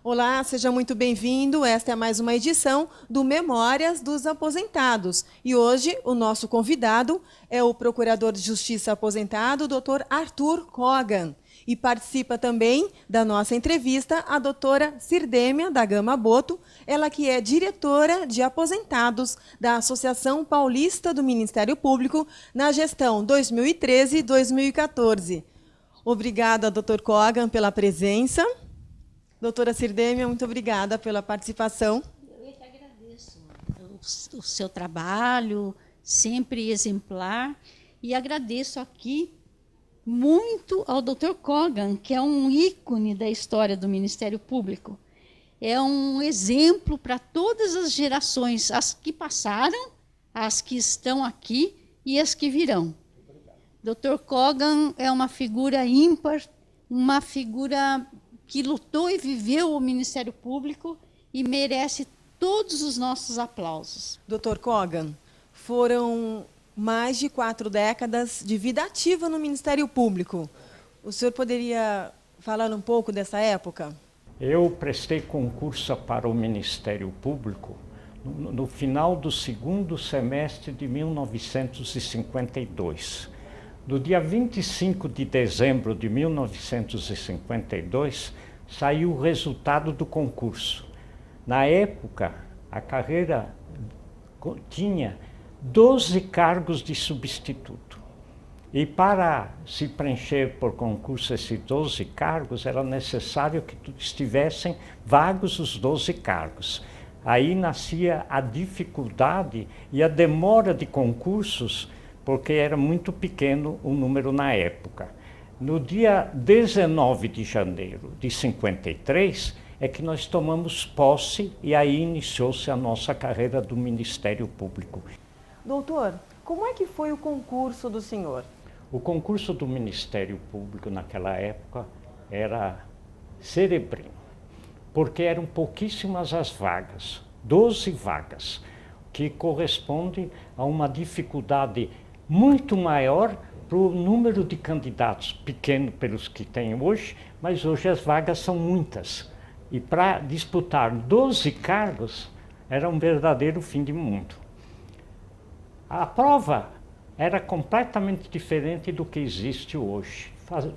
Olá, seja muito bem-vindo. Esta é mais uma edição do Memórias dos Aposentados. E hoje o nosso convidado é o Procurador de Justiça aposentado, Dr. Arthur Kogan. E participa também da nossa entrevista a doutora Cirdêmia da Gama Boto, ela que é diretora de aposentados da Associação Paulista do Ministério Público na gestão 2013-2014. Obrigada, Dr. Kogan, pela presença. Doutora Cirdêmia, muito obrigada pela participação. Eu que agradeço o seu trabalho, sempre exemplar, e agradeço aqui muito ao Dr. Kogan, que é um ícone da história do Ministério Público. É um exemplo para todas as gerações, as que passaram, as que estão aqui e as que virão. Dr. Kogan é uma figura ímpar, uma figura que lutou e viveu o Ministério Público e merece todos os nossos aplausos. Dr. Kogan, foram mais de 4 décadas de vida ativa no Ministério Público. O senhor poderia falar um pouco dessa época? Eu prestei concurso para o Ministério Público no final do segundo semestre de 1952. No dia 25 de dezembro de 1952, saiu o resultado do concurso. Na época, a carreira tinha 12 cargos de substituto. E para se preencher por concurso esses 12 cargos, era necessário que estivessem vagos os 12 cargos. Aí nascia a dificuldade e a demora de concursos, porque era muito pequeno o número na época. No dia 19 de janeiro de 53, é que nós tomamos posse e aí iniciou-se a nossa carreira do Ministério Público. Doutor, como é que foi o concurso do senhor? O concurso do Ministério Público naquela época era cerebrino, porque eram pouquíssimas as vagas, 12 vagas, que corresponde a uma dificuldade muito maior para o número de candidatos, pequeno pelos que tem hoje, mas hoje as vagas são muitas. E para disputar 12 cargos era um verdadeiro fim de mundo. A prova era completamente diferente do que existe hoje.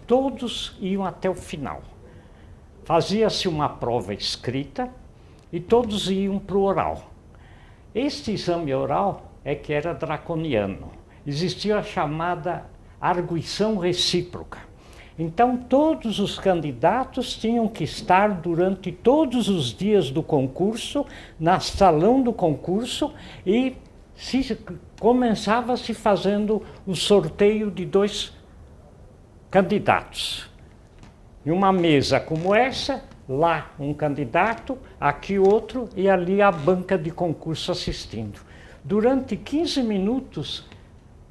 Todos iam até o final. Fazia-se uma prova escrita e todos iam para o oral. Este exame oral é que era draconiano. Existia a chamada arguição recíproca. Então, todos os candidatos tinham que estar durante todos os dias do concurso, no salão do concurso, e começava-se fazendo o sorteio de 2 candidatos. Em uma mesa como essa, lá um candidato, aqui outro, e ali a banca de concurso assistindo. Durante 15 minutos,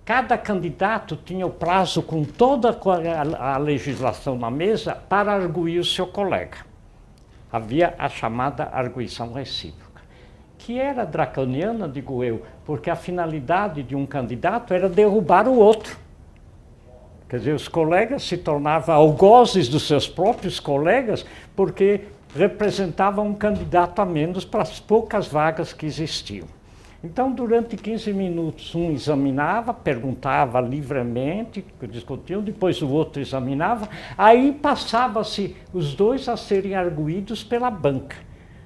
cada candidato tinha o prazo, com toda a legislação na mesa, para arguir o seu colega. Havia a chamada arguição recíproca, que era draconiana, digo eu, porque a finalidade de um candidato era derrubar o outro. Quer dizer, os colegas se tornavam algozes dos seus próprios colegas, porque representavam um candidato a menos para as poucas vagas que existiam. Então, durante 15 minutos, um examinava, perguntava livremente, discutiam, depois o outro examinava, aí passava-se os dois a serem arguídos pela banca.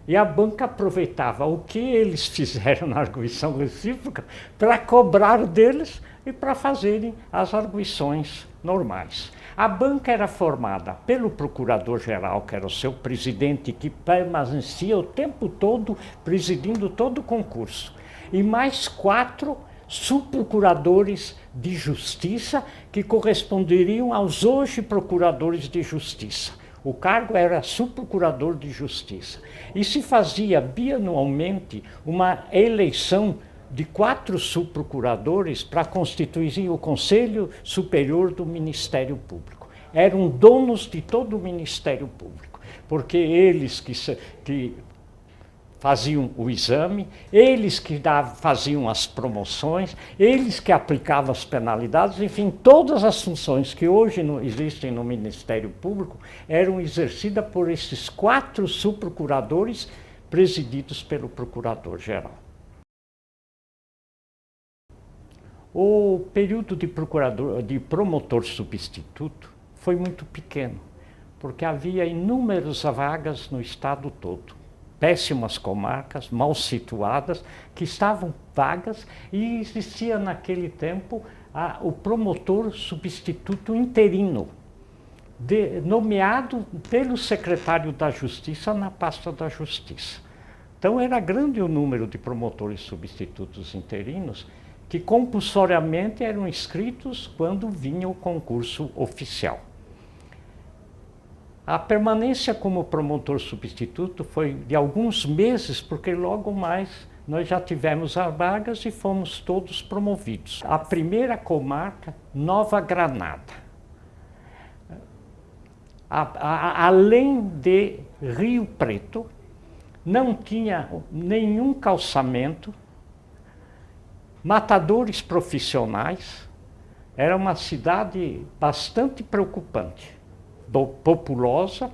E a banca aproveitava o que eles fizeram na arguição recíproca para cobrar deles e para fazerem as arguições normais. A banca era formada pelo procurador-geral, que era o seu presidente, que permanecia o tempo todo presidindo todo o concurso, e mais 4 subprocuradores de justiça que corresponderiam aos hoje procuradores de justiça. O cargo era subprocurador de justiça. E se fazia bianualmente uma eleição de 4 subprocuradores para constituir o Conselho Superior do Ministério Público. Eram donos de todo o Ministério Público, porque eles que faziam o exame, eles que faziam as promoções, eles que aplicavam as penalidades, enfim, todas as funções que hoje existem no Ministério Público eram exercidas por esses 4 subprocuradores presididos pelo Procurador-Geral. O período de promotor substituto foi muito pequeno, porque havia inúmeras vagas no estado todo. Péssimas comarcas, mal situadas, que estavam vagas, e existia naquele tempo o promotor substituto interino, nomeado pelo secretário da Justiça na pasta da Justiça. Então era grande o número de promotores substitutos interinos que compulsoriamente eram inscritos quando vinha o concurso oficial. A permanência como promotor substituto foi de alguns meses, porque logo mais nós já tivemos as vagas e fomos todos promovidos. A primeira comarca, Nova Granada. Além de Rio Preto, não tinha nenhum calçamento, matadores profissionais, era uma cidade bastante preocupante. Populosa,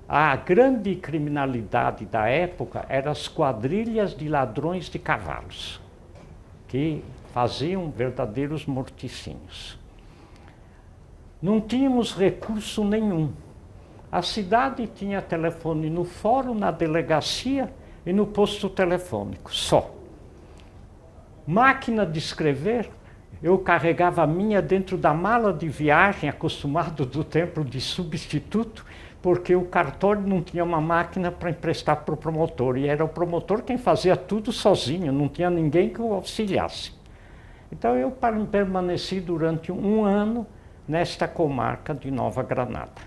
a grande criminalidade da época eram as quadrilhas de ladrões de cavalos, que faziam verdadeiros morticínios. Não tínhamos recurso nenhum. A cidade tinha telefone no fórum, na delegacia e no posto telefônico, só. Máquina de escrever, eu carregava a minha dentro da mala de viagem, acostumado do tempo de substituto, porque o cartório não tinha uma máquina para emprestar para o promotor, e era o promotor quem fazia tudo sozinho, não tinha ninguém que o auxiliasse. Então eu permaneci durante 1 ano nesta comarca de Nova Granada,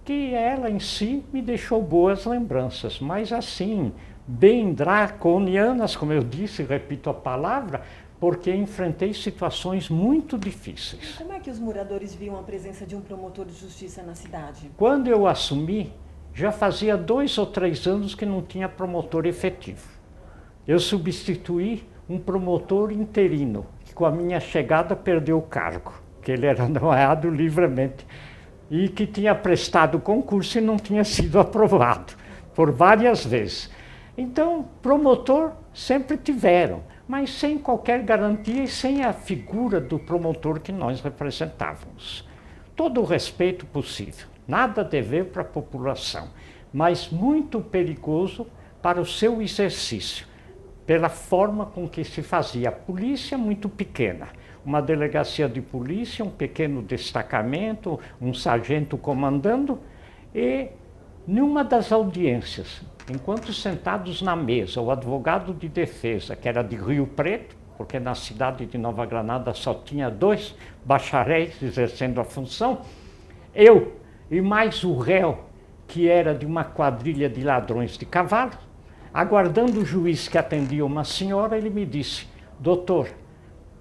que ela em si me deixou boas lembranças, mas assim, bem draconianas, como eu disse, repito a palavra, porque enfrentei situações muito difíceis. Como é que os moradores viam a presença de um promotor de justiça na cidade? Quando eu assumi, já fazia 2 ou 3 anos que não tinha promotor efetivo. Eu substituí um promotor interino, que com a minha chegada perdeu o cargo, que ele era nomeado livremente, e que tinha prestado concurso e não tinha sido aprovado por várias vezes. Então, promotor sempre tiveram, mas sem qualquer garantia e sem a figura do promotor que nós representávamos. Todo o respeito possível, nada a dever para a população, mas muito perigoso para o seu exercício, pela forma com que se fazia. A polícia muito pequena, uma delegacia de polícia, um pequeno destacamento, um sargento comandando, e numa das audiências, enquanto sentados na mesa, o advogado de defesa, que era de Rio Preto, porque na cidade de Nova Granada só tinha 2 bacharéis exercendo a função, eu e mais o réu, que era de uma quadrilha de ladrões de cavalo, aguardando o juiz que atendia uma senhora, ele me disse: doutor,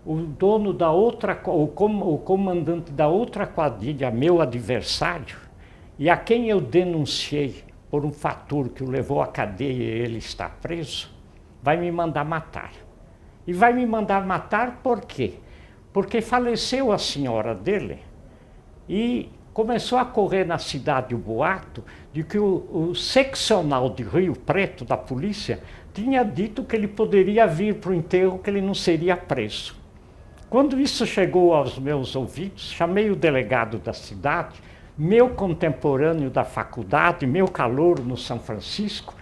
o dono da outra, o comandante da outra quadrilha, meu adversário, e a quem eu denunciei por um fator que o levou à cadeia e ele está preso, vai me mandar matar. E vai me mandar matar por quê? Porque faleceu a senhora dele e começou a correr na cidade o boato de que o seccional de Rio Preto, da polícia, tinha dito que ele poderia vir para o enterro, que ele não seria preso. Quando isso chegou aos meus ouvidos, chamei o delegado da cidade, meu contemporâneo da faculdade, meu calouro no São Francisco,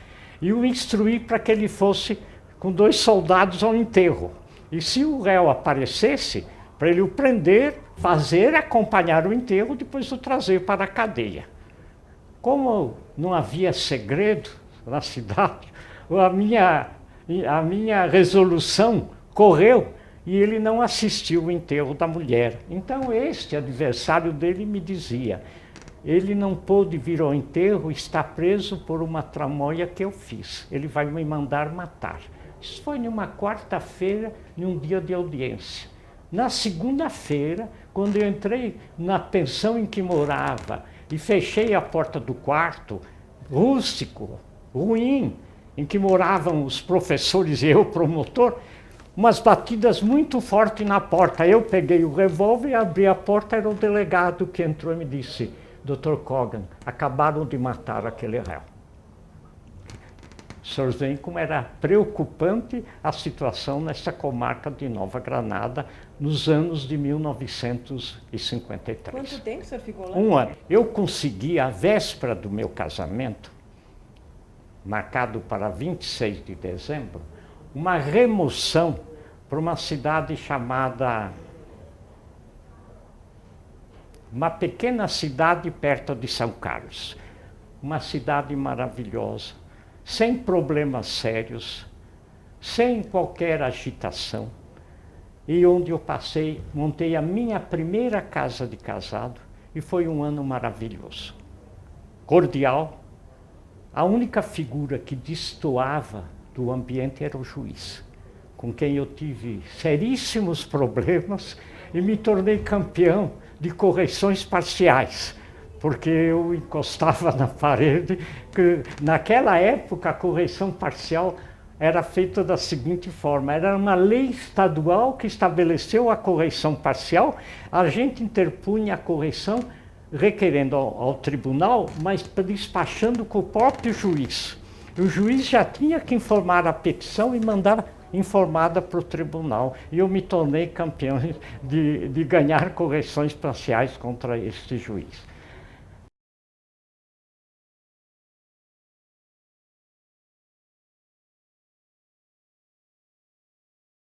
e o instruí para que ele fosse com 2 soldados ao enterro. E se o réu aparecesse, para ele o prender, acompanhar o enterro, depois o trazer para a cadeia. Como não havia segredo na cidade, a minha resolução correu e ele não assistiu o enterro da mulher. Então este adversário dele me dizia: ele não pôde vir ao enterro, está preso por uma tramóia que eu fiz. Ele vai me mandar matar. Isso foi numa quarta-feira, num dia de audiência. Na segunda-feira, quando eu entrei na pensão em que morava e fechei a porta do quarto, rústico, ruim, em que moravam os professores e eu, promotor, umas batidas muito fortes na porta. Eu peguei o revólver e abri a porta, era o delegado que entrou e me disse: Dr. Kogan, acabaram de matar aquele réu. O senhor vê como era preocupante a situação nessa comarca de Nova Granada nos anos de 1953. Quanto tempo o senhor ficou lá? 1 ano. Eu consegui, à véspera do meu casamento, marcado para 26 de dezembro, uma remoção para uma cidade chamada... uma pequena cidade perto de São Carlos. Uma cidade maravilhosa, sem problemas sérios, sem qualquer agitação. E onde eu montei a minha primeira casa de casado, e foi um ano maravilhoso. Cordial. A única figura que destoava do ambiente era o juiz, com quem eu tive seríssimos problemas e me tornei campeão de correções parciais, porque eu encostava na parede. Que naquela época a correção parcial era feita da seguinte forma: era uma lei estadual que estabeleceu a correção parcial, a gente interpunha a correção requerendo ao tribunal, mas despachando com o próprio juiz. O juiz já tinha que informar a petição e mandar informada para o tribunal. E eu me tornei campeão de ganhar correções parciais contra este juiz.